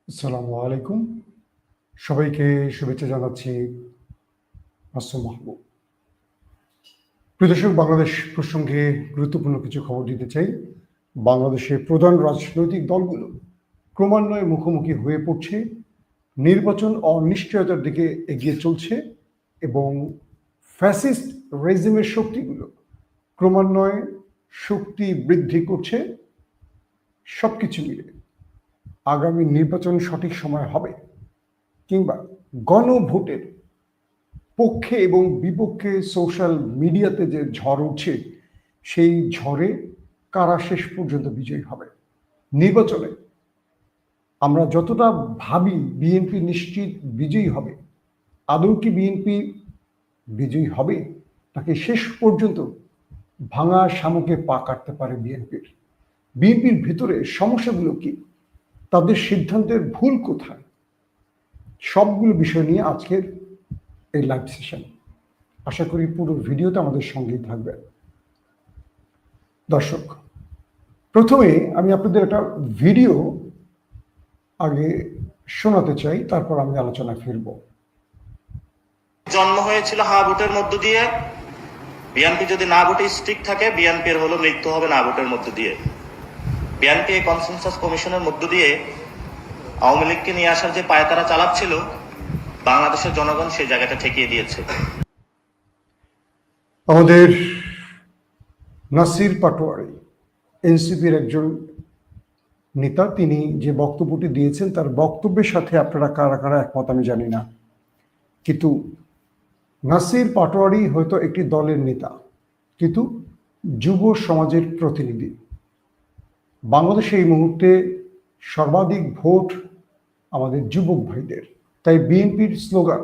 আসসালামু আলাইকুম। সবাইকে শুভেচ্ছা জানাচ্ছি। মাসুম মাহবুব। প্রিয় দর্শক, বাংলাদেশ প্রসঙ্গে গুরুত্বপূর্ণ কিছু খবর দিতে চাই। বাংলাদেশের প্রধান রাজনৈতিক দলগুলো ক্রমান্বয়ে মুখোমুখি হয়ে পড়ছে, নির্বাচন অনিশ্চয়তার দিকে এগিয়ে চলছে এবং ফ্যাসিস্ট রেজিমের শক্তিগুলো ক্রমান্বয়ে শক্তি বৃদ্ধি করছে। সবকিছু মিলে আগামী নির্বাচন সঠিক সময় হবে কিংবা গণভোটের পক্ষে এবং বিপক্ষে সোশ্যাল মিডিয়াতে যে ঝড় উঠছে, সেই ঝড়ে কারা শেষ পর্যন্ত বিজয়ী হবে। নির্বাচনে আমরা যতটা ভাবি বিএনপি নিশ্চিত বিজয়ী হবে, আদৌ কি বিএনপি বিজয়ী হবে, তাকে শেষ পর্যন্ত ভাঙা শামুকে পা কাটতে পারে বিএনপির ভেতরে সমস্যাগুলো কি, তাদের সিদ্ধান্তের ভুল কোথায়, সবগুলো বিষয় নিয়ে আজকের এই লাইভ সেশন। আশা করি পুরো ভিডিওতে আমাদের সঙ্গেই থাকবেন। দর্শক, প্রথমে আমি আপনাদের একটা ভিডিও আগে শোনাতে চাই, তারপর আমি আলোচনায় ফিরব। জন্ম হয়েছিল হা ভোটের মধ্য দিয়ে। বিএনপি যদি না ভোটে স্ট্রিক থাকে, বিএনপির হলো মৃত্যু হবে না ভোটের মধ্য দিয়ে। বিএনপি এই কনসেনসাস কমিশনের মধ্য দিয়ে আওয়ামী লীগকে নিয়ে আসার যে পায়তারা চালাচ্ছিল, বাংলাদেশের জনগণ সেই জায়গাটা ঠেকিয়ে দিয়েছে। আমাদের নাসির পাটোয়ারি, এনসিপির একজন নেতা, তিনি যে বক্তব্যটি দিয়েছেন, তার বক্তব্যের সাথে আপনারা কারা কারা একমত আমি জানি না, কিন্তু নাসির পাটোয়ারি হয়তো একটি দলের নেতা, কিন্তু যুব সমাজের প্রতিনিধি। বাংলাদেশে এই মুহূর্তে সর্বাধিক ভোট আমাদের যুবক ভাইদের, তাই বিএনপির স্লোগান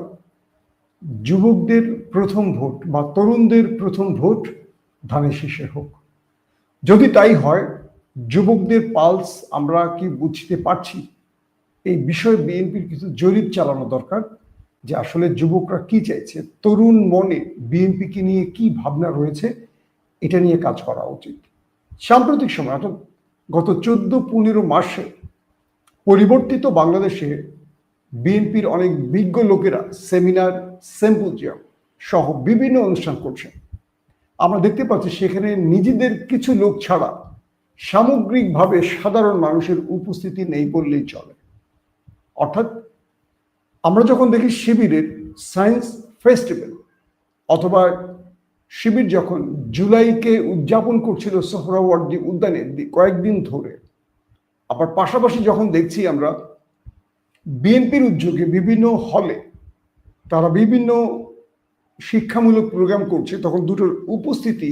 যুবকদের প্রথম ভোট বা তরুণদের প্রথম ভোট ধানের শীষে হোক। যদি তাই হয়, যুবকদের পালস আমরা কি বুঝতে পারছি, এই বিষয়ে বিএনপির কিছু জরিপ চালানো দরকার, যে আসলে যুবকরা কি চাইছে, তরুণ মনে বিএনপিকে নিয়ে কি ভাবনা রয়েছে, এটা নিয়ে কাজ করা উচিত। সাম্প্রতিক সময় অর্থাৎ গত 14-15 মাসে পরিবর্তিত বাংলাদেশে বিএনপির অনেক বিজ্ঞ লোকেরা সেমিনার, সিম্পোজিয়াম সহ বিভিন্ন অনুষ্ঠান করছেন। আমরা দেখতে পাচ্ছি সেখানে নিজেদের কিছু লোক ছাড়া সামগ্রিকভাবে সাধারণ মানুষের উপস্থিতি নেই বললেই চলে। অর্থাৎ আমরা যখন দেখি শিবিরের সায়েন্স ফেস্টিভ্যাল অথবা শিবির যখন জুলাইকে উদযাপন করছিল সোহরাওয়ার্দী উদ্যানে কয়েকদিন ধরে, আবার পাশাপাশি যখন দেখছি আমরা বিএনপির উদ্যোগে বিভিন্ন হলে তারা বিভিন্ন শিক্ষামূলক প্রোগ্রাম করছে, তখন দুটোর উপস্থিতি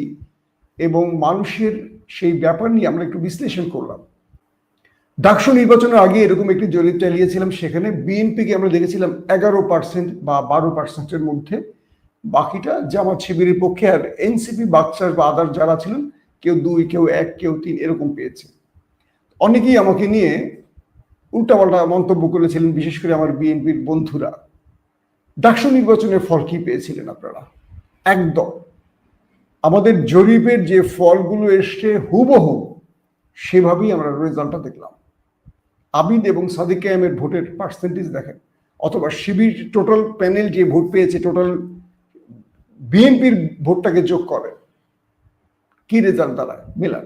এবং মানুষের সেই ব্যাপার নিয়ে আমরা একটু বিশ্লেষণ করলাম। ডাকসু নির্বাচনের আগে এরকম একটি জরিপ চালিয়েছিলাম, সেখানে বিএনপিকে আমরা দেখেছিলাম 11% বা 12%-এর মধ্যে, বাকিটা জামাত শিবিরের পক্ষে, আর এনসিপি বাকশাল বা আদার যারা ছিলেন কেউ 2, কেউ 1, কেউ 3 এরকম পেয়েছে। অনেকেই আমাকে নিয়ে উল্টাপাল্টা মন্তব্য করেছিলেন, বিশেষ করে আমার বিএনপির বন্ধুরা। ডাকসু নির্বাচনের ফল কি পেয়েছিলেন আপনারা? একদম আমাদের জরিপের যে ফলগুলো এসছে হুবহু সেভাবেই আমরা রেজাল্টটা দেখলাম। আবিদ এবং সাদিক কায়েমের ভোটের পার্সেন্টেজ দেখেন, অথবা শিবির টোটাল প্যানেল যে ভোট পেয়েছে, টোটাল বিএনপির ভোটটাকে যোগ করেন, কি রেজাল্ট দাঁড়ায় মেলান।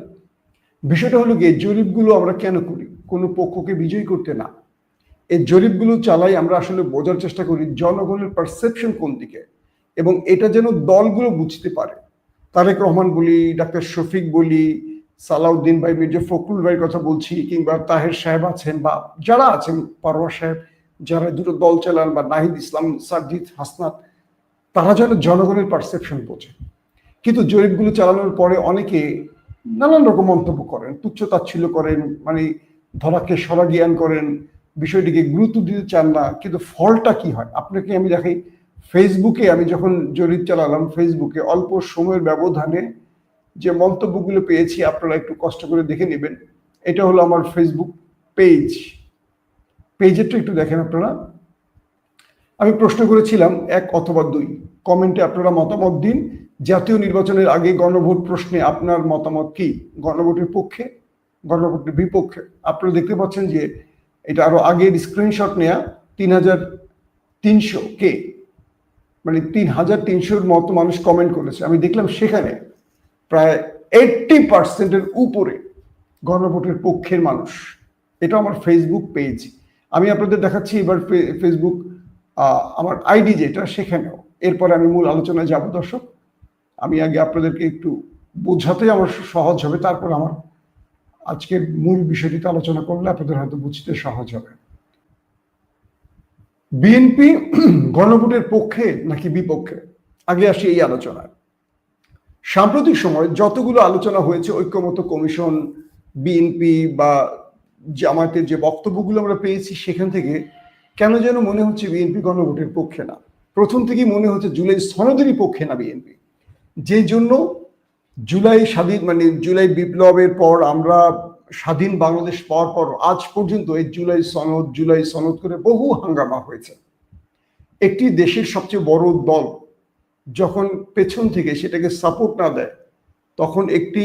বিষয়টা হলো গিয়ে জরিপগুলো আমরা কেন করি? কোনো পক্ষকে বিজয়ী করতে না, এই জরিপগুলো চালাই আমরা আসলে বোঝার চেষ্টা করি জনগণের পারসেপশন কোন দিকে, এবং এটা যেন দলগুলো বুঝতে পারে। তারেক রহমান বলি, ডাক্তার শফিক বলি, সালাউদ্দিন ভাই, মির্জা ফখরুল ভাইয়ের কথা বলছি, কিংবা তাহের সাহেব আছেন বা যারা আছেন, পারওয়ার সাহেব, যারা দুটো দল চালান, বা নাহিদ ইসলাম, সাজ্জিদ, হাসনাত, তারা যেন জনগণের পারসেপশন বোঝে। কিন্তু জরিপগুলো চালানোর পরে অনেকে নানান রকম মন্তব্য করেন, তুচ্ছ-তাচ্ছিল্য করেন, মানে ধরাকে সরা জ্ঞান করেন, বিষয়টিকে গুরুত্ব দিতে চান না। কিন্তু ফলটা কি হয় আপনাকে আমি দেখাই। ফেসবুকে আমি যখন জরিপ চালালাম, ফেসবুকে অল্প সময়ের ব্যবধানে যে মন্তব্যগুলো পেয়েছি, আপনারা একটু কষ্ট করে দেখে নেবেন। এটা হলো আমার ফেসবুক পেজেরটা একটু দেখেন আপনারা। আমি প্রশ্ন করেছিলাম 1 অথবা 2, কমেন্টে আপনারা মতামত দিন। জাতীয় নির্বাচনের আগে গণভোট প্রশ্নে আপনার মতামত কি? গণভোটের পক্ষে, গণভোটের বিপক্ষে? আপনারা দেখতে পাচ্ছেন যে এটা আরো আগের স্ক্রিনশট নেয়া 3,300 কে, মানে 3,300-র মতো মানুষ কমেন্ট করেছে। আমি দেখলাম সেখানে প্রায় 80%-এর উপরে গণভোটের পক্ষের মানুষ। এটা আমার ফেসবুক পেজ, আমি আপনাদের দেখাচ্ছি এবার ফেসবুক আমার আইডি যেটা, সেখানেও। এরপরে আমি মূল আলোচনায় যাব দর্শক। আমি আগে আপনাদেরকে একটু বোঝাতে আমার সহজ হবে, তারপর আমার আজকের মূল বিষয়টিতে আলোচনা করলে আপনাদের হয়তো বুঝতে সহজ হবে। বিএনপি গণভোটের পক্ষে নাকি বিপক্ষে, আগে আসি এই আলোচনায়। সাম্প্রতিক সময় যতগুলো আলোচনা হয়েছে, ঐক্যমত্য কমিশন, বিএনপি বা জামায়াতের যে বক্তব্যগুলো আমরা পেয়েছি, সেখান থেকে কেন যেন মনে হচ্ছে বিএনপি গণভোটের পক্ষে না। প্রথম থেকেই মনে হচ্ছে জুলাই সনদেরই পক্ষে না বিএনপি, যে জন্য জুলাই বিপ্লবের পর আমরা স্বাধীন বাংলাদেশ পাওয়ার পর আজ পর্যন্ত এই জুলাই সনদ করে বহু হাঙ্গামা হয়েছে। একটি দেশের সবচেয়ে বড় দল যখন পেছন থেকে সেটাকে সাপোর্ট না দেয়, তখন একটি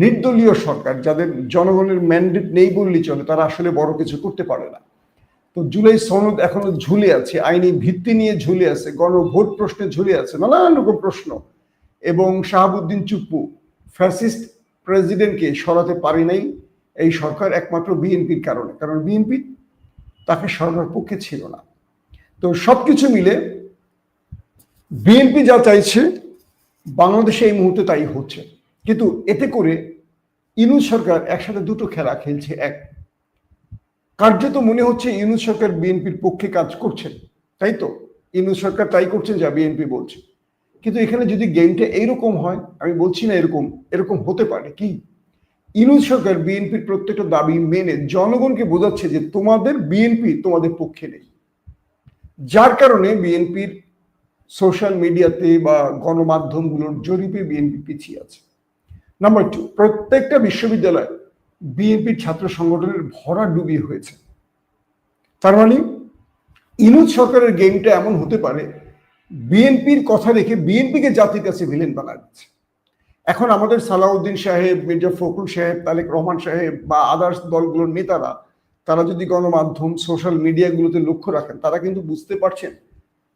নির্দলীয় সরকার, যাদের জনগণের ম্যান্ডেট নেই বললেই চলে, তারা আসলে বড় কিছু করতে পারে না। তো জুলাই সনদ এখনো ঝুলে আছে, আইনি ভিত্তি নিয়ে ঝুলে আছে, গণভোট প্রশ্নে ঝুলে আছে, নানান রকম প্রশ্ন। এবং শাহাবুদ্দিন চুপ্পু ফ্যাসিস্ট প্রেসিডেন্টকে সরাতে পারে নাই এই সরকার, একমাত্র বিএনপির কারণে, কারণ বিএনপি তাকে সরানোর পক্ষে ছিল না। তো সবকিছু মিলে বিএনপি যা চাইছে বাংলাদেশে এই মুহূর্তে তাই হচ্ছে। কিন্তু এতে করে ইউনূস সরকার একসাথে দুটো খেলা খেলছে। এক, কার্যত মনে হচ্ছে ইউনূস সরকার বিএনপির পক্ষে কাজ করছেন, তাই তো? ইউনূস সরকার তাই করছেন যা বিএনপি বলছে। কিন্তু এখানে যদি গেমটা এইরকম হয়, আমি বলছি না এরকম হতে পারে কি, ইউনূস সরকার বিএনপির প্রত্যেকটা দাবি মেনে জনগণকে বোঝাচ্ছে যে তোমাদের বিএনপি তোমাদের পক্ষে নেই, যার কারণে বিএনপির সোশ্যাল মিডিয়াতে বা গণমাধ্যমগুলোর জরিপে বিএনপি পিছিয়ে আছে। নাম্বার 2, প্রত্যেকটা বিশ্ববিদ্যালয় বিএনপির ছাত্র সংগঠনের ভরাডুবি হয়েছে। তার মানে ইউনূস সরকারের গেমটা এমন হতে পারে, বিএনপির কথা রেখে বিএনপিকে জাতির কাছে ভিলেন বানা দিচ্ছে। এখন আমাদের সালাউদ্দিন সাহেব, মির্জা ফখরুল সাহেব, তারেক রহমান সাহেব বা আদার্স দলগুলোর নেতারা, তারা যদি গণমাধ্যম সোশ্যাল মিডিয়াগুলোতে লক্ষ্য রাখেন, তারা কিন্তু বুঝতে পারছেন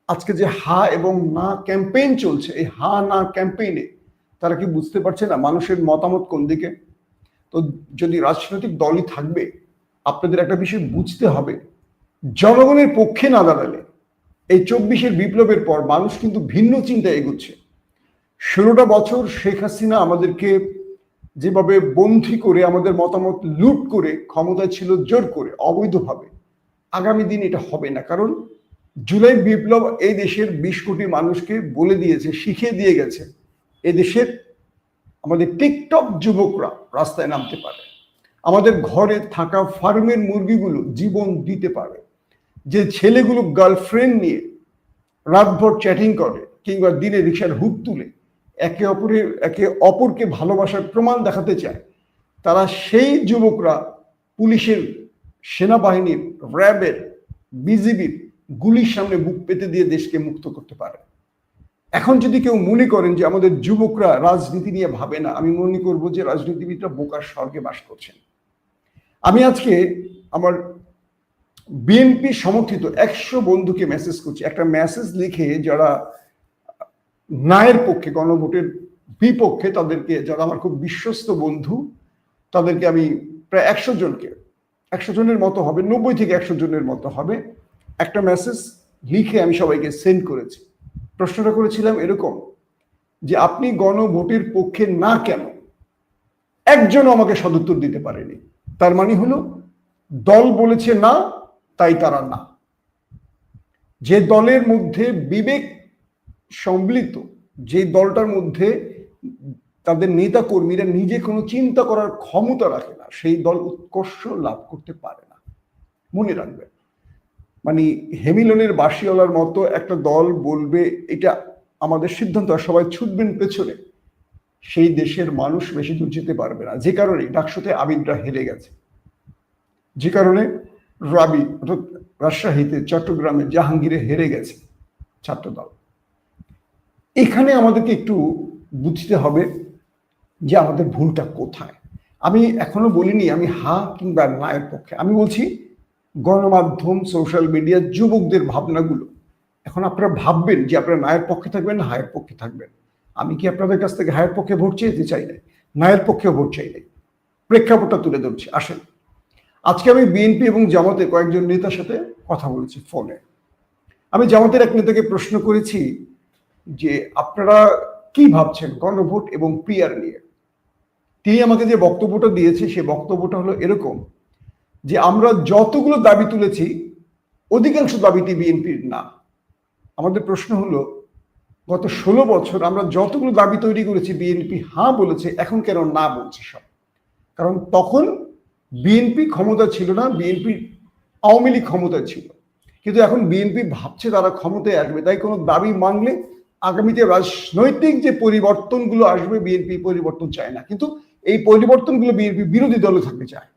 আজকে যে হা এবং না ক্যাম্পেইন চলছে, এই হা না ক্যাম্পেইনে তারা কি বুঝতে পারছে না মানুষের মতামত কোন দিকে? তো যদি রাজনৈতিক দলই থাকবে, আপনাদের একটা বিষয় বুঝতে হবে, জনগণের পক্ষে না দাঁড়ালে এই 24-এর বিপ্লবের পর মানুষ কিন্তু ভিন্ন চিন্তায় এগোচ্ছে। 16টা বছর শেখ হাসিনা আমাদেরকে যেভাবে বন্দী করে, আমাদের মতামত লুট করে ক্ষমতায় ছিল জোর করে, অবৈধভাবে, আগামী দিন এটা হবে না। কারণ জুলাই বিপ্লব এই দেশের 20 কোটি মানুষকে বলে দিয়েছে, শিখিয়ে দিয়ে গেছে, এদেশের আমাদের টিকটক যুবকরা রাস্তায় নামতে পারে, আমাদের ঘরে থাকা ফার্মের মুরগিগুলো জীবন দিতে পারে, যে ছেলেগুলো গার্লফ্রেন্ড নিয়ে রাতভর চ্যাটিং করে কিংবা দিনে রিক্সার হুক তুলে একে অপরকে ভালোবাসার প্রমাণ দেখাতে চায়, তারা সেই যুবকরা পুলিশের, সেনাবাহিনীর, র্যাবের, বিজিবির গুলির সামনে বুক পেতে দিয়ে দেশকে মুক্ত করতে পারে। এখন যদি কেউ মনে করেন যে আমাদের যুবকরা রাজনীতি নিয়ে ভাবে না, আমি মনে করব যে রাজনীতিবিদরা বোকার স্বর্গে বাস করছেন। আমি আজকে আমার বিএনপি সমর্থিত 100 বন্ধুকে মেসেজ করছি, একটা মেসেজ লিখে যারা ন্যায়ের পক্ষে, গণভোটের বিপক্ষে, তাদেরকে, যারা আমার খুব বিশ্বস্ত বন্ধু, তাদেরকে আমি প্রায় 100 জনের মতো হবে, 90 থেকে 100 জনের মতো হবে, একটা মেসেজ লিখে আমি সবাইকে সেন্ড করেছি। প্রশ্নটা করেছিলাম এরকম যে আপনি গণভোটের পক্ষে না কেন? একজনও আমাকে সদুত্তর দিতে পারেনি। তার মানে হলো দল বলেছে না, তাই তারা না। যে দলের মধ্যে বিবেক সম্মিলিত, যে দলটার মধ্যে তাদের নেতা কর্মীরা নিজে কোনো চিন্তা করার ক্ষমতা রাখে না, সেই দল উৎকর্ষ লাভ করতে পারে না। মনে রাখবেন, মানে হেমিলনের বাঁশিওয়ালার মতো একটা দল বলবে এটা আমাদের সিদ্ধান্ত, সবাই ছুটবেন পেছনে, সেই দেশের মানুষ বেশি দূর যেতে পারবে না। যে কারণে ডাকসুতে আবিদরা হেরে গেছে, যে কারণে রাবি অর্থাৎ রাজশাহীতে, চট্টগ্রামে, জাহাঙ্গীরে হেরে গেছে ছাত্রদল। এখানে আমাদেরকে একটু বুঝতে হবে যে আমাদের ভুলটা কোথায়। আমি এখনো বলিনি আমি হা কিংবা নায়ের পক্ষে, আমি বলছি গণমাধ্যম, সোশ্যাল মিডিয়া, যুবকদের ভাবনাগুলো। এখন আপনারা ভাববেন যে আপনারা নায়ের পক্ষে থাকবেন না হায়ের পক্ষে থাকবেন। আমি কি আপনাদের কাছ থেকে হায়ের পক্ষে ভোট চাইতে চাই নাই, নায়ের পক্ষেও ভোট চাই নাই। প্রেক্ষাপটটা তুলে ধরছি। আসেন, আজকে আমি বিএনপি এবং জামাতের কয়েকজন নেতার সাথে কথা বলেছি ফোনে। আমি জামাতের এক নেতাকে প্রশ্ন করেছি যে আপনারা কি ভাবছেন গণভোট এবং পিআর নিয়ে। তিনি আমাকে যে বক্তব্যটা দিয়েছে সে বক্তব্যটা হলো এরকম যে আমরা যতগুলো দাবি তুলেছি অধিকাংশ দাবিটি বিএনপির না। আমাদের প্রশ্ন হলো গত 16 বছর আমরা যতগুলো দাবি তৈরি করেছি বিএনপি হ্যাঁ বলেছে, এখন কেন না বলছে সব? কারণ তখন বিএনপি ক্ষমতা ছিল না, বিএনপি আওয়ামী লীগ ক্ষমতায় ছিল, কিন্তু এখন বিএনপি ভাবছে তারা ক্ষমতায় আসবে, তাই কোনো দাবি মানলে আগামীতে রাজনৈতিক যে পরিবর্তনগুলো আসবে বিএনপি পরিবর্তন চায় না, কিন্তু এই পরিবর্তনগুলো বিএনপি বিরোধী দলে থাকতে চায়।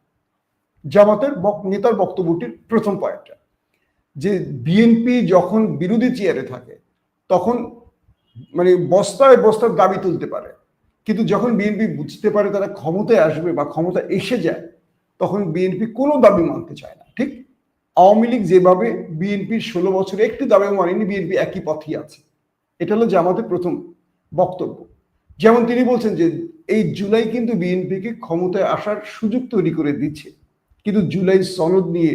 জামাতের নেতার বক্তব্যটির প্রথম পয়েন্টটা যে বিএনপি যখন বিরোধী চেয়ারে থাকে তখন মানে বস্তায় বস্তার দাবি তুলতে পারে, কিন্তু যখন বিএনপি বুঝতে পারে তারা ক্ষমতায় আসবে বা ক্ষমতা এসে যায় তখন বিএনপি কোনো দাবি মানতে চায় না। ঠিক আওয়ামী লীগ যেভাবে বিএনপির 16 বছরে একটি দাবি মানেনি, বিএনপি একই পথেই আছে। এটা হলো জামাতের প্রথম বক্তব্য। যেমন তিনি বলছেন যে এই জুলাই কিন্তু বিএনপিকে ক্ষমতায় আসার সুযোগ তৈরি করে দিচ্ছে, কিন্তু জুলাই সনদ নিয়ে,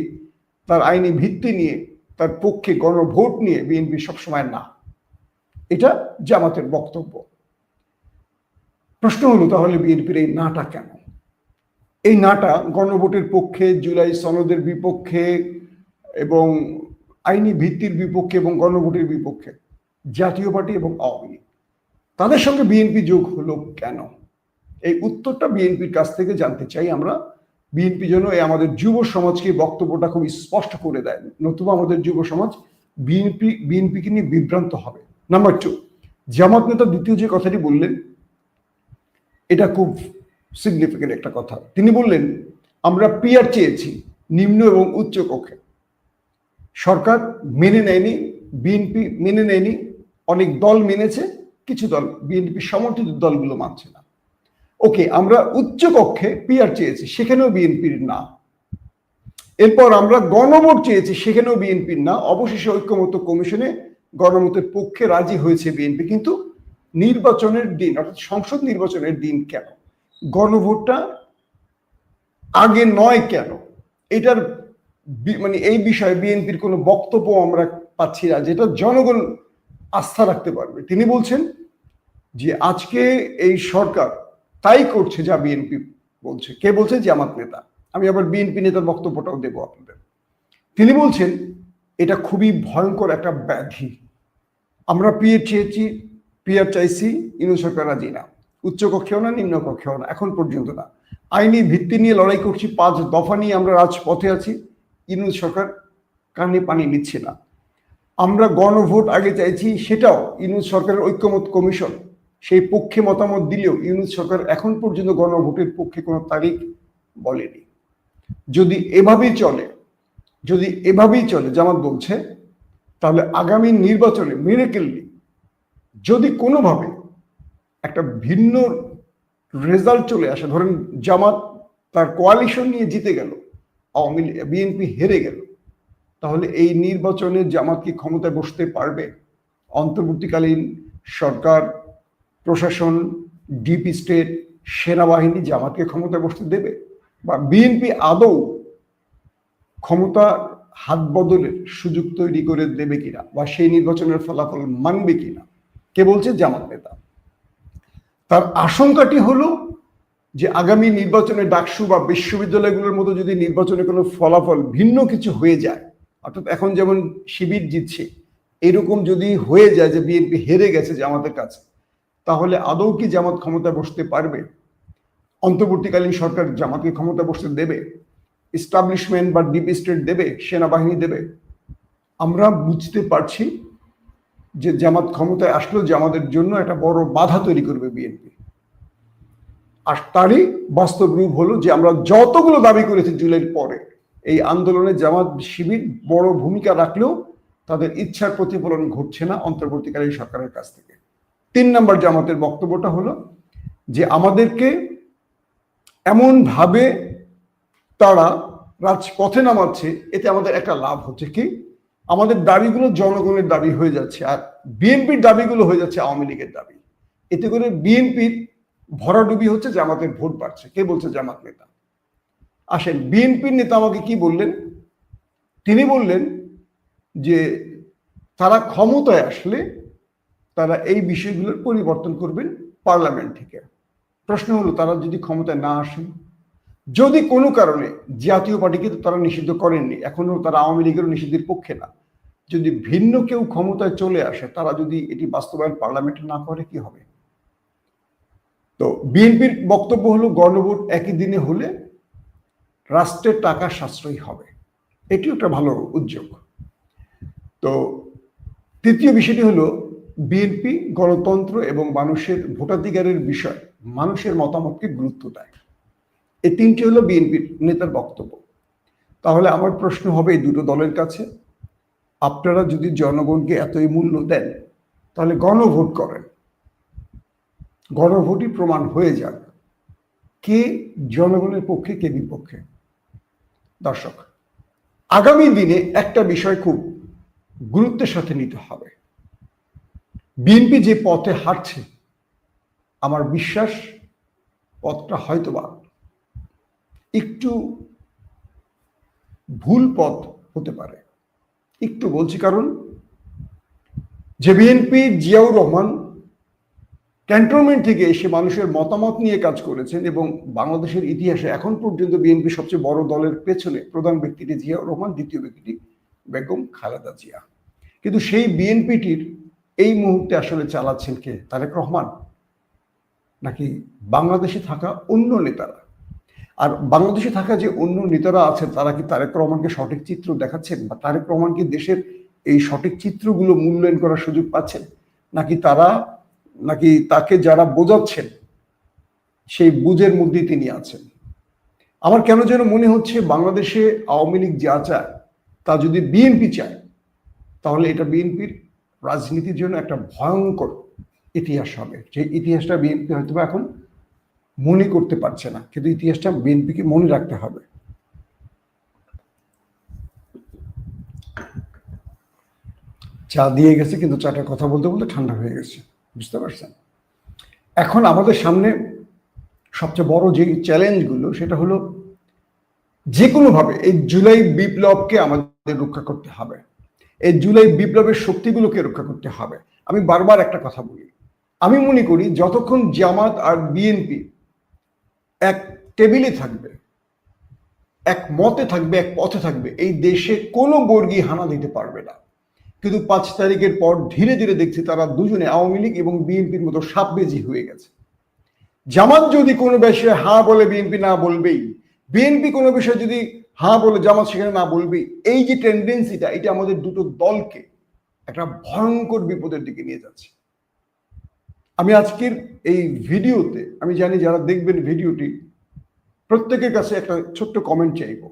তার আইনি ভিত্তি নিয়ে, তার পক্ষে গণভোট নিয়ে বিএনপি সবসময় না। এটা জামাতের বক্তব্য। প্রশ্ন হলো তাহলে বিএনপির এই নাটা কেন? এই নাটা গণভোটের পক্ষে, জুলাই সনদের বিপক্ষে এবং আইনি ভিত্তির বিপক্ষে এবং গণভোটের বিপক্ষে জাতীয় পার্টি এবং আওয়ামী লীগ, তাদের সঙ্গে বিএনপি যোগ হলো কেন? এই উত্তরটা বিএনপির কাছ থেকে জানতে চাই আমরা। বিএনপি যেন এই আমাদের যুব সমাজকে বক্তব্যটা খুব স্পষ্ট করে দেয়, নতুবা আমাদের যুব সমাজ বিএনপিকে নিয়ে বিভ্রান্ত হবে। নাম্বার 2, জামাত নেতা দ্বিতীয় যে কথাটি বললেন এটা খুব সিগনিফিকেন্ট একটা কথা। তিনি বললেন আমরা পিআর চেয়েছি নিম্ন এবং উচ্চ কক্ষে, সরকার মেনে নেয়নি, বিএনপি মেনে নেয়নি, অনেক দল মেনেছে, কিছু দল বিএনপি সমর্থিত দলগুলো মানছে না। ওকে, আমরা উচ্চ কক্ষে পিআর চেয়েছি, সেখানেও বিএনপির না। এরপর আমরা গণভোট চেয়েছি, সেখানেও বিএনপির না। অবশেষে ঐক্যমত্য কমিশনে গণভোটের পক্ষে রাজি হয়েছে বিএনপি, কিন্তু নির্বাচনের দিন অর্থাৎ সংসদ নির্বাচনের দিন কেন, গণভোটটা আগে নয় কেন, এটার মানে এই বিষয়ে বিএনপির কোনো বক্তব্য আমরা পাচ্ছি না যেটা জনগণ আস্থা রাখতে পারবে। তিনি বলছেন যে আজকে এই সরকার তাই করছে যা বিএনপি বলছে। কে বলছে? জামাত নেতা। আমি আবার বিএনপি নেতার বক্তব্যটাও দেবো আপনাদের। তিনি বলছেন এটা খুবই ভয়ঙ্কর একটা ব্যাধি। আমরা পিআর চাইছি, ইউনূস সরকার রাজি না, উচ্চ কক্ষেও না, নিম্ন কক্ষেও না, এখন পর্যন্ত না। আইনি ভিত্তি নিয়ে লড়াই করছি, 5 দফা নিয়ে আমরা রাজপথে আছি, ইউনূস সরকার কানে পানি নিচ্ছে না। আমরা গণভোট আগে চাইছি, সেটাও ইউনূস সরকারের ঐক্যমত কমিশন সেই পক্ষে মতামত দিলেও ইউনূস সরকার এখন পর্যন্ত গণভোটের পক্ষে কোনো তারিখ বলেনি। যদি এভাবেই চলে জামাত বলছে, তাহলে আগামী নির্বাচনে মিরাকেললি যদি কোনোভাবে একটা ভিন্ন রেজাল্ট চলে আসে, ধরেন জামাত তার কোয়ালিশন নিয়ে জিতে গেল, আওয়ামী লীগ বিএনপি হেরে গেল, তাহলে এই নির্বাচনে জামাত কি ক্ষমতায় বসতে পারবে? অন্তর্বর্তীকালীন সরকার, প্রশাসন, ডিপ স্টেট, সেনাবাহিনী জামাতকে ক্ষমতায় বসতে দেবে? বা বিএনপি আদৌ ক্ষমতা হাত বদলের সুযোগ তৈরি করে দেবে কিনা, বা সেই নির্বাচনের ফলাফল মানবে কিনা? কে বলছে? জামাত নেতা। তার আশঙ্কাটি হলো যে আগামী নির্বাচনে ডাকসু বা বিশ্ববিদ্যালয়গুলোর মতো যদি নির্বাচনে কোনো ফলাফল ভিন্ন কিছু হয়ে যায়, অর্থাৎ এখন যেমন শিবির জিতছে, এরকম যদি হয়ে যায় যে বিএনপি হেরে গেছে জামাতের কাছে, তাহলে আদৌ কি জামাত ক্ষমতা বসতে পারবে? অন্তর্বর্তীকালীন সরকার জামাতকে ক্ষমতা বসতে দেবে? এস্টাবলিশমেন্ট বা ডিপ স্টেট দেবে? সেনাবাহিনী দেবে? আমরা বুঝতে পারছি যে জামাত ক্ষমতায় আসলেও জামাতের জন্য একটা বড় বাধা তৈরি করবে বিএনপি। আর তারই বাস্তব রূপ হলো যে আমরা যতগুলো দাবি করেছি জুলাইয়ের পরে, এই আন্দোলনে জামাত শিবির বড় ভূমিকা রাখলেও তাদের ইচ্ছার প্রতিফলন ঘটছে না অন্তর্বর্তীকালীন সরকারের কাছ থেকে। 3 নম্বর জামাতের বক্তব্যটা হলো যে আমাদেরকে এমন ভাবে তারা রাজপথে নামাচ্ছে, এতে আমাদের একটা লাভ হচ্ছে কি, আমাদের দাবিগুলো জনগণের দাবি হয়ে যাচ্ছে, আর বিএনপির দাবিগুলো হয়ে যাচ্ছে আওয়ামী লীগের দাবি। এতে করে বিএনপির ভরাডুবি হচ্ছে, জামাতের ভোট বাড়ছে। কে বলছে? জামাত নেতা। আসেন, বিএনপির নেতা আমাকে কি বললেন? তিনি বললেন যে তারা ক্ষমতায় আসলে তারা এই বিষয়গুলোর পরিবর্তন করবেন পার্লামেন্ট থেকে। প্রশ্ন হলো, তারা যদি ক্ষমতায় না আসেন, যদি কোনো কারণে জাতীয় পার্টিকে তো তারা নিষিদ্ধ করেননি, এখনো তারা আওয়ামী লীগেরও নিষিদ্ধের পক্ষে না, যদি ভিন্ন কেউ ক্ষমতায় চলে আসে, তারা যদি এটি বাস্তবায়ন পার্লামেন্টে না করে কি হবে? তো বিএনপির বক্তব্য হলো, গণভোট একই দিনে হলে রাষ্ট্রের টাকা সাশ্রয়ী হবে। এটিও একটা ভালো উদ্যোগ। তো তৃতীয় বিষয়টি হলো, বিএনপি গণতন্ত্র এবং মানুষের ভোটাধিকারের বিষয় মানুষের মতামতকে গুরুত্ব দেয়। এই তিনটি হলো বিএনপির নেতার বক্তব্য। তাহলে আমার প্রশ্ন হবে এই দুটো দলের কাছে, আপনারা যদি জনগণকে এতই মূল্য দেন, তাহলে গণভোট করেন, গণভোটই প্রমাণ হয়ে যাক কে জনগণের পক্ষে কে বিপক্ষে। দর্শক, আগামী দিনে একটা বিষয় খুব গুরুত্বের সাথে নিতে হবে। বিএনপি যে পথে হাঁটছে, আমার বিশ্বাস পথটা হয়তোবা একটু ভুল পথ হতে পারে। একটু বলছি কারণ যে বিএনপি জিয়াউর রহমান ক্যান্টনমেন্ট থেকে এসে মানুষের মতামত নিয়ে কাজ করেছেন, এবং বাংলাদেশের ইতিহাসে এখন পর্যন্ত বিএনপি সবচেয়ে বড় দলের পেছনে প্রধান ব্যক্তিটি জিয়াউর রহমান, দ্বিতীয় ব্যক্তিটি বেগম খালেদা জিয়া। কিন্তু সেই বিএনপিটির এই মুহূর্তে আসলে চালাচ্ছেন কে? তারেক রহমান নাকি বাংলাদেশে থাকা অন্য নেতারা? আর বাংলাদেশে থাকা যে অন্য নেতারা আছেন, তারা কি তারেক রহমানকে সঠিক চিত্র দেখাচ্ছেন, বা তারেক রহমান কি দেশের এই সঠিক চিত্রগুলো মূল্যায়ন করার সুযোগ পাচ্ছেন, নাকি তাকে যারা বোঝাচ্ছেন সেই বুঝের মধ্যেই তিনি আছেন? আমার কেন যেন মনে হচ্ছে বাংলাদেশে আওয়ামী লীগ যা চায় তা যদি বিএনপি চায়, তাহলে এটা বিএনপির রাজনীতির জন্য একটা ভয়ঙ্কর ইতিহাস হবে। যে ইতিহাসটা বিএনপি হয়তো এখন মনে করতে পারছে না, কিন্তু ইতিহাসটা বিএনপিকে মনে রাখতে হবে। চা দিয়ে গেছে, কিন্তু চাটার কথা বলতে বলতে ঠান্ডা হয়ে গেছে, বুঝতে পারছেন? এখন আমাদের সামনে সবচেয়ে বড় যে চ্যালেঞ্জগুলো, সেটা হলো যে কোনোভাবে এই জুলাই বিপ্লবকে আমাদের রক্ষা করতে হবে, এই জুলাই বিপ্লবের শক্তিগুলোকে রক্ষা করতে হবে। আমি বারবার একটা কথা বলি, আমি মনে করি যতক্ষণ জামাত আর বিএনপি এক টেবিলে থাকবে, এক মতে থাকবে, এক পথে থাকবে, এই দেশে কোনো বর্গী হানা দিতে পারবে না। কিন্তু 5 তারিখের পর ধীরে ধীরে দেখছি তারা দুজনে, আওয়ামী লীগ এবং বিএনপির মতো সাপবেজি হয়ে গেছে। জামাত যদি কোনো বিষয়ে হ্যাঁ বলে, বিএনপি না বলবেই। বিএনপি কোনো বিষয়ে যদি হ্যাঁ বলে, জামাত সেখানে না বলবেই। এই যে টেন্ডেন্সিটা, এটা আমাদের দুটো দলকে একটা ভয়ঙ্কর বিপদের দিকে নিয়ে যাচ্ছে। আমি আজকের এই ভিডিওতে, আমি জানি যারা দেখবেন ভিডিওটি, প্রত্যেকের কাছে একটা ছোট্ট কমেন্ট চাইব।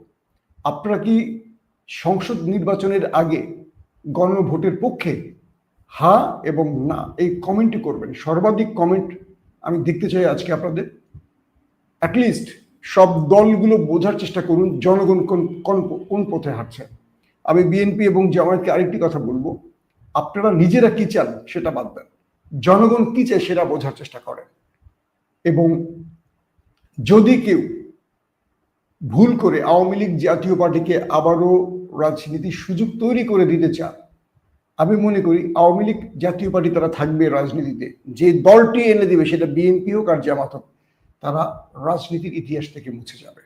আপনারা কি সংসদ নির্বাচনের আগে গণভোটের পক্ষে? হ্যাঁ এবং না, এই কমেন্টই করবেন। সর্বাধিক কমেন্ট আমি দেখতে চাই আজকে আপনাদের। অ্যাটলিস্ট সব দলগুলো বোঝার চেষ্টা করুন জনগণ কোন পথে হাঁটছে। আমি বিএনপি এবং জামায়াতকে আরেকটি কথা বলবো, আপনারা নিজেরা কি চান সেটা বাদ দেন, জনগণ কি চায় সেটা বোঝার চেষ্টা করেন। এবং যদি কেউ ভুল করে আওয়ামী লীগ জাতীয় পার্টিকে আবারও রাজনীতির সুযোগ তৈরি করে দিতে চান, আমি মনে করি আওয়ামী লীগ জাতীয় পার্টি তারা থাকবে রাজনীতিতে, যে দলটি এনে দিবে, সেটা বিএনপি হোক আর জামাত হোক, তারা রাজনীতির ইতিহাস থেকে মুছে যাবে।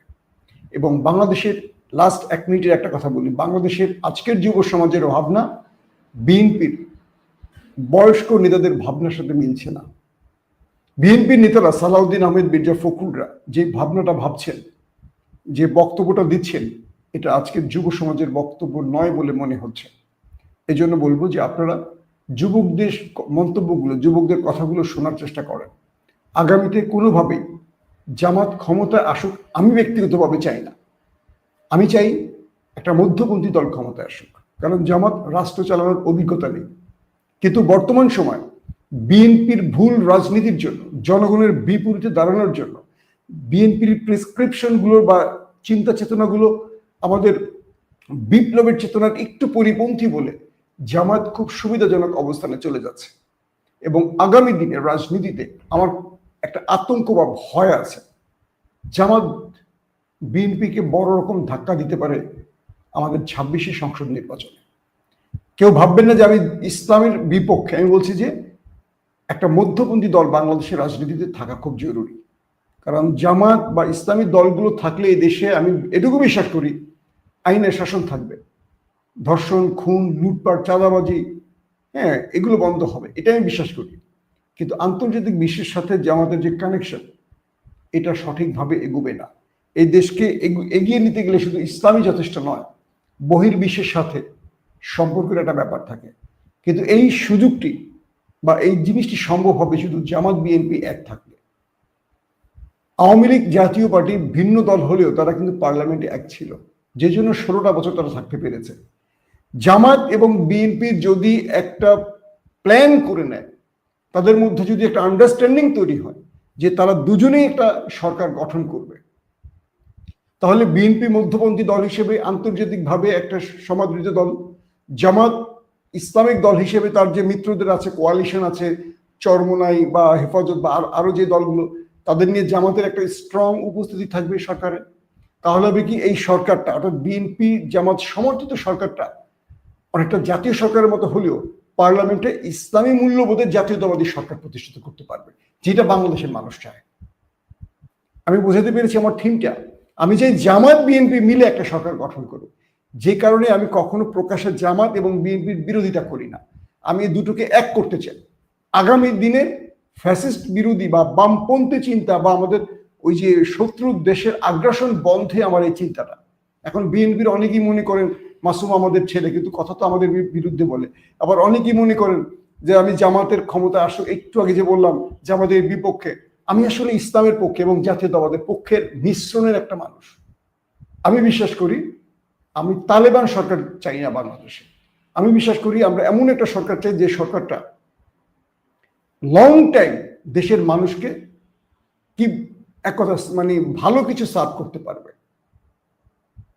এবং বাংলাদেশের, লাস্ট 1 মিনিটের একটা কথা বলি, বাংলাদেশের আজকের যুব সমাজের ভাবনা বিএনপির বয়স্ক নেতাদের ভাবনার সাথে মিলছে না। বিএনপির নেতারা, সালাউদ্দিন আহমেদ, মির্জা ফখরুলরা যে ভাবনাটা ভাবছেন, যে বক্তব্যটা দিচ্ছেন, এটা আজকের যুব সমাজের বক্তব্য নয় বলে মনে হচ্ছে। এই জন্য বলবো যে আপনারা যুবকদের মন্তব্যগুলো, যুবকদের কথাগুলো শোনার চেষ্টা করেন। আগামীতে কোনোভাবেই জামাত ক্ষমতায় আসুক আমি ব্যক্তিগতভাবে চাই না। আমি চাই একটা মধ্যপন্থী দল ক্ষমতায় আসুক, কারণ জামাত রাষ্ট্র চালানোর অভিজ্ঞতা নেই। কিন্তু বর্তমান সময় বিএনপির ভুল রাজনীতির জন্য, জনগণের বিপরীতে দাঁড়ানোর জন্য, বিএনপির প্রেসক্রিপশনগুলো বা চিন্তা চেতনাগুলো আমাদের বিপ্লবের চেতনার একটু পরিপন্থী বলে জামাত খুব সুবিধাজনক অবস্থানে চলে যাচ্ছে, এবং আগামী দিনে রাজনীতিতে আমার একটা আতঙ্ক বা ভয় আছে, জামাত বিএনপিকে বড় রকম ধাক্কা দিতে পারে আমাদের 26শে সংসদ নির্বাচনে। কেউ ভাববেন না যে আমি ইসলামের বিপক্ষে, আমি বলছি যে একটা মধ্যপন্থী দল বাংলাদেশের রাজনীতিতে থাকা খুব জরুরি। কারণ জামাত বা ইসলামী দলগুলো থাকলে এই দেশে আমি এটুকু বিশ্বাস করি আইনের শাসন থাকবে, ধর্ষণ, খুন, লুটপাট, চাঁদাবাজি, হ্যাঁ, এগুলো বন্ধ হবে, এটা আমি বিশ্বাস করি। কিন্তু আন্তর্জাতিক বিশ্বের সাথে জামাতের যে কানেকশন, এটা সঠিকভাবে এগোবে না। এই দেশকে এগিয়ে নিতে গেলে শুধু ইসলামই যথেষ্ট নয়, বহির্বিশ্বের সাথে সম্পর্কের একটা ব্যাপার থাকে। কিন্তু এই সুযোগটি বা এই জিনিসটি সম্ভব হবে শুধু জামাত বিএনপি এক থাকলে। আওয়ামী লীগ জাতীয় পার্টি ভিন্ন দল হলেও তারা কিন্তু পার্লামেন্টে এক ছিল, যে জন্য 16টা বছর তারা থাকতে পেরেছে। জামাত এবং বিএনপির যদি একটা প্ল্যান করে নেয়, তাদের মধ্যে যদি একটা আন্ডারস্ট্যান্ডিং তৈরি হয় যে তারা দুজনেই একটা সরকার গঠন করবে, তাহলে বিএনপি মধ্যপন্থী দল হিসেবে আন্তর্জাতিকভাবে একটা সমাদৃত দল, জামাত ইসলামিক দল হিসেবে তার যে মিত্রদের আছে, কোয়ালিশন আছে, চরমোনাই বা হেফাজত বা আরো যে দলগুলো, তাদের নিয়ে জামাতের একটা স্ট্রং উপস্থিতি থাকবে সরকারে। তাহলে হবে কি, এই সরকারটা অর্থাৎ বিএনপি জামাত সমর্থিত সরকারটা অনেকটা জাতীয় সরকারের মতো হলেও পার্লামেন্টে ইসলামী মূল্যবোধের জাতীয়তাবাদী সরকার প্রতিষ্ঠিত করতে পারবে, যেটা বাংলাদেশের মানুষ চায়। আমি বোঝাতে পেরেছি আমার থিমটা। আমি চাই জামাত বিএনপি মিলে একটা সরকার গঠন করুক, যে কারণে আমি কখনো প্রকাশ্যে জামাত এবং বিএনপির বিরোধিতা করি না। আমি এই দুটোকে এক করতে চাই। আগামী দিনে ফ্যাসিস্ট বিরোধী বা বামপন্থী চিন্তা বা আমাদের ওই যে শত্রু দেশের আগ্রাসন বন্ধে আমার এই চিন্তাটা। এখন বিএনপির অনেকেই মনে করেন মাসুম আমাদের ছেলে, কিন্তু কথা তো আমাদের বিরুদ্ধে বলে। আবার অনেকেই মনে করেন যে আমি জামাতের ক্ষমতা আসো, একটু আগে যে বললাম জামাতের বিপক্ষে, আমি আসলে ইসলামের পক্ষে এবং জাতীয়তাবাদের পক্ষের মিশ্রণের একটা মানুষ। আমি বিশ্বাস করি আমি তালেবান সরকার চাই না বাংলাদেশে। আমি বিশ্বাস করি আমরা এমন একটা সরকার চাই যে সরকারটা লং টাইম দেশের মানুষকে কি এক কথা মানে ভালো কিছু সার্ভ করতে পারবে।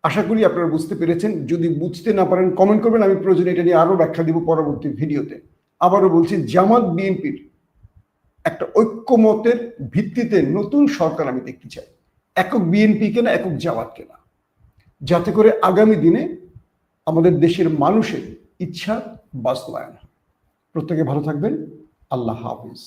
আশা করি আপনারা বুঝতে পেরেছেন। যদি বুঝতে না পারেন কমেন্ট করবেন, আমি প্রয়োজনে এটা নিয়ে আরো ব্যাখ্যা দিব পরবর্তী ভিডিওতে। আবারও বলছি, জামাত বিএনপির একটা ঐক্যমতের ভিত্তিতে নতুন সরকার আমি দেখতে চাই, একক বিএনপিকে না, একক জামাতকে না, যাতে করে আগামী দিনে আমাদের দেশের মানুষের ইচ্ছা বাস্তবায়ন হয়। প্রত্যেকে ভালো থাকবেন। আল্লাহ হাফিজ।